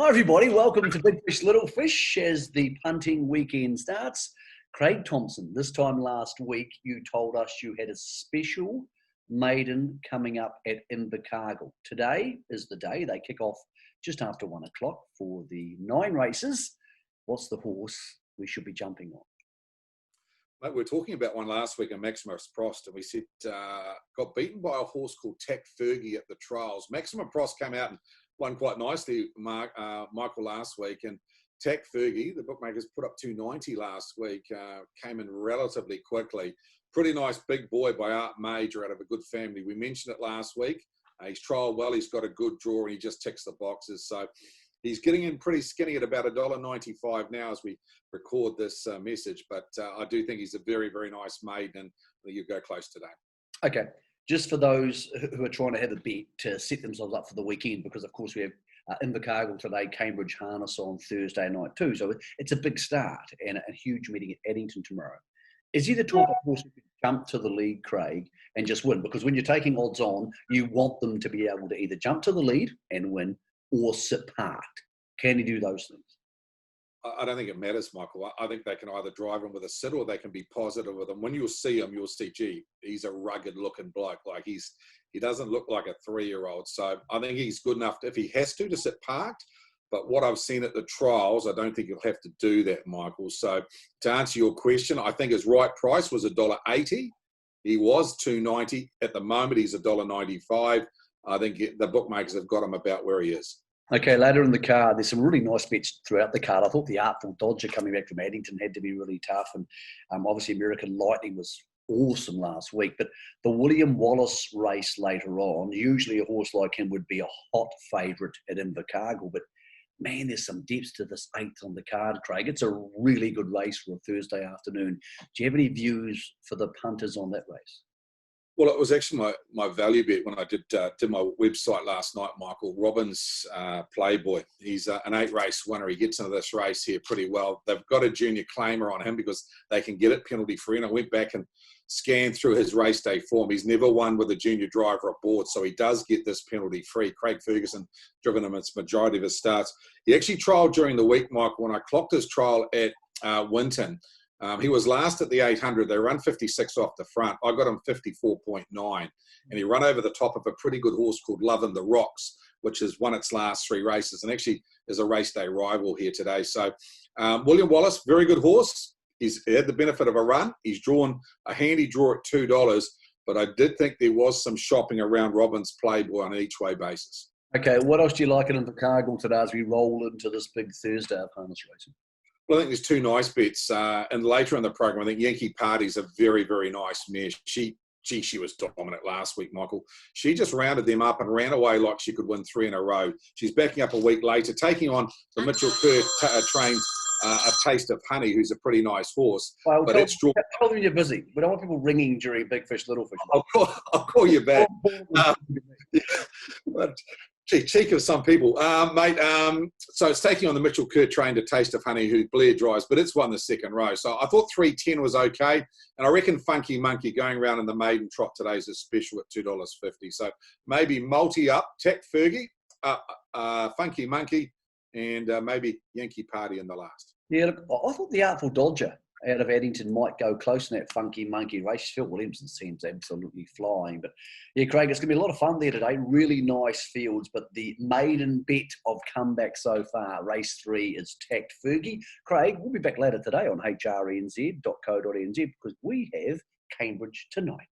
Hi everybody, welcome to Big Fish Little Fish as the punting weekend starts. Craig Thompson, this time last week you told us you had a special maiden coming up at Invercargill. Today is the day. They kick off just after 1 o'clock for the 9 races. What's the horse we should be jumping on? Mate, we were talking about one last week, a Maximus Prost, and we said got beaten by a horse called Tack Fergie at the trials. Maximus Prost came out and won quite nicely, Michael, last week. And Tack Fergie, the bookmakers put up 290 last week, came in relatively quickly. Pretty nice big boy by Art Major out of a good family. We mentioned it last week. He's trialled well. He's got a good draw and he just ticks the boxes. So he's getting in pretty skinny at about $1.95 now as we record this message. But I do think he's a very, very nice maiden, and you go close today. Okay. Just for those who are trying to have a bet to set themselves up for the weekend, because of course we have Invercargill today, Cambridge Harness on Thursday night too. So it's a big start and a huge meeting at Addington tomorrow. Is he the type of horse who can jump to the lead, Craig, and just win? Because when you're taking odds on, you want them to be able to either jump to the lead and win or sit parked. Can he do those things? I don't think it matters, Michael. I think they can either drive him with a sit or they can be positive with him. When you'll see him, you'll see, gee, he's a rugged-looking bloke. Like he doesn't look like a 3-year-old. So I think he's good enough if he has to sit parked. But what I've seen at the trials, I don't think he'll have to do that, Michael. So to answer your question, I think his right price was $1.80. He was $2.90. At the moment, he's $1.95. I think the bookmakers have got him about where he is. Okay, later in the card, there's some really nice bets throughout the card. I thought the Artful Dodger coming back from Addington had to be really tough. And obviously American Lightning was awesome last week. But the William Wallace race later on, usually a horse like him would be a hot favourite at Invercargill. But, man, there's some depths to this 8th on the card, Craig. It's a really good race for a Thursday afternoon. Do you have any views for the punters on that race? Well, it was actually my value bet when I did my website last night, Michael. Robbins Playboy. He's an 8-race winner. He gets into this race here pretty well. They've got a junior claimer on him because they can get it penalty-free. And I went back and scanned through his race day form. He's never won with a junior driver aboard, so he does get this penalty-free. Craig Ferguson driven him its majority of his starts. He actually trialled during the week, Michael. When I clocked his trial at Winton, he was last at the 800. They run 56 off the front. I got him 54.9. And he run over the top of a pretty good horse called Love in the Rocks, which has won its last 3 races and actually is a race day rival here today. So William Wallace, very good horse. He's had the benefit of a run. He's drawn a handy draw at $2. But I did think there was some shopping around Robbins Playboy on an each-way basis. Okay, what else do you like in Invercargill today as we roll into this big Thursday of harness racing? Well, I think there's 2 nice bets. And later in the program, I think Yankee Party's a very, very nice mare. She was dominant last week, Michael. She just rounded them up and ran away like she could win 3 in a row. She's backing up a week later, taking on the Mitchell Kerr trained A Taste of Honey, who's a pretty nice horse. Well, but tell them you're busy. We don't want people ringing during Big Fish, Little Fish. I'll call you back. But cheek of some people. Mate, so it's taking on the Mitchell Kerr trained A Taste of Honey, who Blair drives, but it's won the 2nd row. So I thought 3.10 was okay. And I reckon Funky Monkey going around in the maiden trot today is a special at $2.50. So maybe multi up, Tack Fergie, Funky Monkey, and maybe Yankee Party in the last. Yeah, look, I thought the Artful Dodger out of Addington might go close in that Funky Monkey race. Phil Williamson seems absolutely flying. But, yeah, Craig, it's going to be a lot of fun there today. Really nice fields. But the maiden bet of comeback so far, race 3, is Tack Fergie. Craig, we'll be back later today on hrnz.co.nz because we have Cambridge tonight.